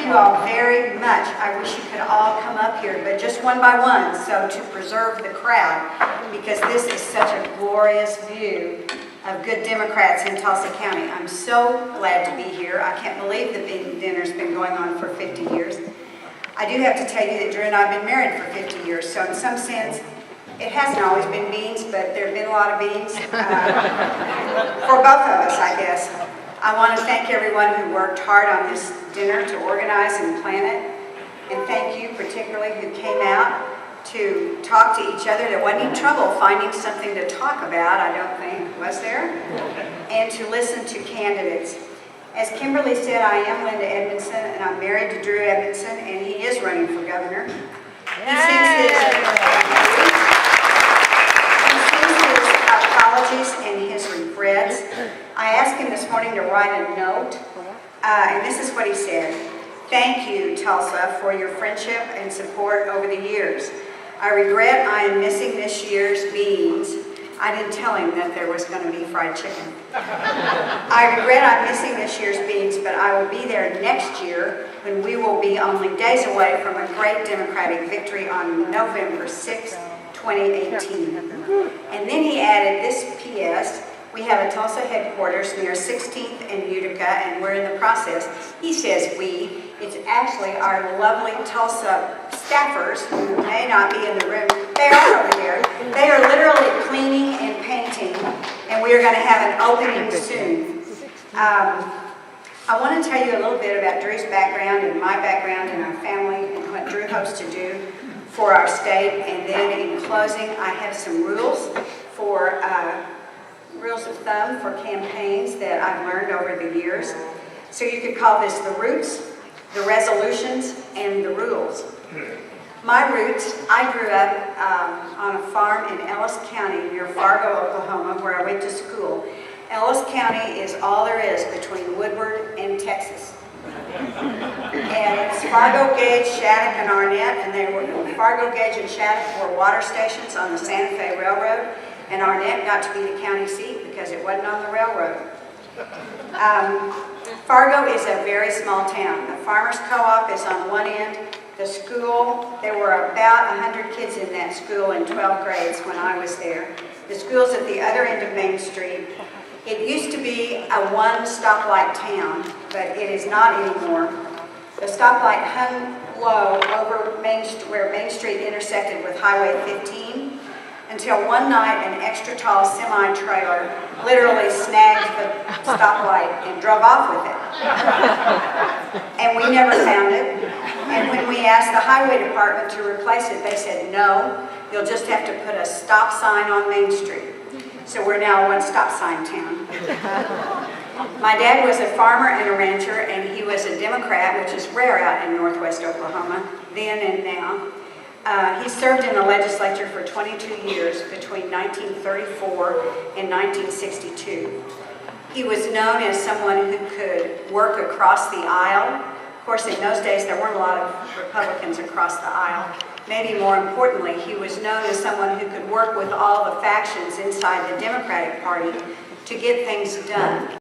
you all very much. I wish you could all come up here, but just one by one, so to preserve the crowd, because this is such a glorious view of good Democrats in Tulsa County. I'm so glad to be here. I can't believe the Bean Dinner's been going on for 50 years. I do have to tell you that Drew and I have been married for 50 years, so in some sense, it hasn't always been beans, but there have been a lot of beans for both of us, I guess. I want to thank everyone who worked hard on this dinner to organize and plan it, and thank you particularly who came out to talk to each other. There wasn't any trouble finding something to talk about, I don't think, was there? And to listen to candidates. As Kimberly said, I am Linda Edmondson, and I'm married to Drew Edmondson, and he is running for governor. He sings his apologies and his regrets. I asked him this morning to write a note, and this is what he said. Thank you, Tulsa, for your friendship and support over the years. I regret I am missing this year's beans. I didn't tell him that there was going to be fried chicken. I regret I'm missing this year's beans, but I will be there next year when we will be only days away from a great Democratic victory on November 6, 2018. And then he added this P.S. We have a Tulsa headquarters near 16th and Utica, and we're in the process. He says we. It's actually our lovely Tulsa staffers who may not be in the room. They are over here. They are literally cleaning and painting, and we are going to have an opening soon. I want to tell you a little bit about Drew's background and my background and our family and what Drew hopes to do for our state. And then in closing, I have some rules of thumb for campaigns that I've learned over the years. So you could call this the roots, the resolutions, and the rules. My roots, I grew up on a farm in Ellis County near Fargo, Oklahoma, where I went to school. Ellis County is all there is between Woodward and Texas. And it's Fargo, Gage, Shattuck, and Arnett, and Fargo, Gage, and Shattuck were water stations on the Santa Fe Railroad, and Arnett got to be the county seat because it wasn't on the railroad. Fargo is a very small town. The Farmers Co-op is on one end. The school, there were about 100 kids in that school in 12 grades when I was there. The school's at the other end of Main Street. It used to be a one stoplight town, but it is not anymore. The stoplight hung low over where Main Street intersected with Highway 15 until one night an extra tall semi-trailer literally snagged the stoplight and drove off with it. And we never found it. And when we asked the highway department to replace it, they said, no, you'll just have to put a stop sign on Main Street. So we're now a one stop sign town. My dad was a farmer and a rancher, and he was a Democrat, which is rare out in northwest Oklahoma, then and now. He served in the legislature for 22 years between 1934 and 1962. He was known as someone who could work across the aisle. Of course, in those days, there weren't a lot of Republicans across the aisle. Maybe more importantly, he was known as someone who could work with all the factions inside the Democratic Party to get things done.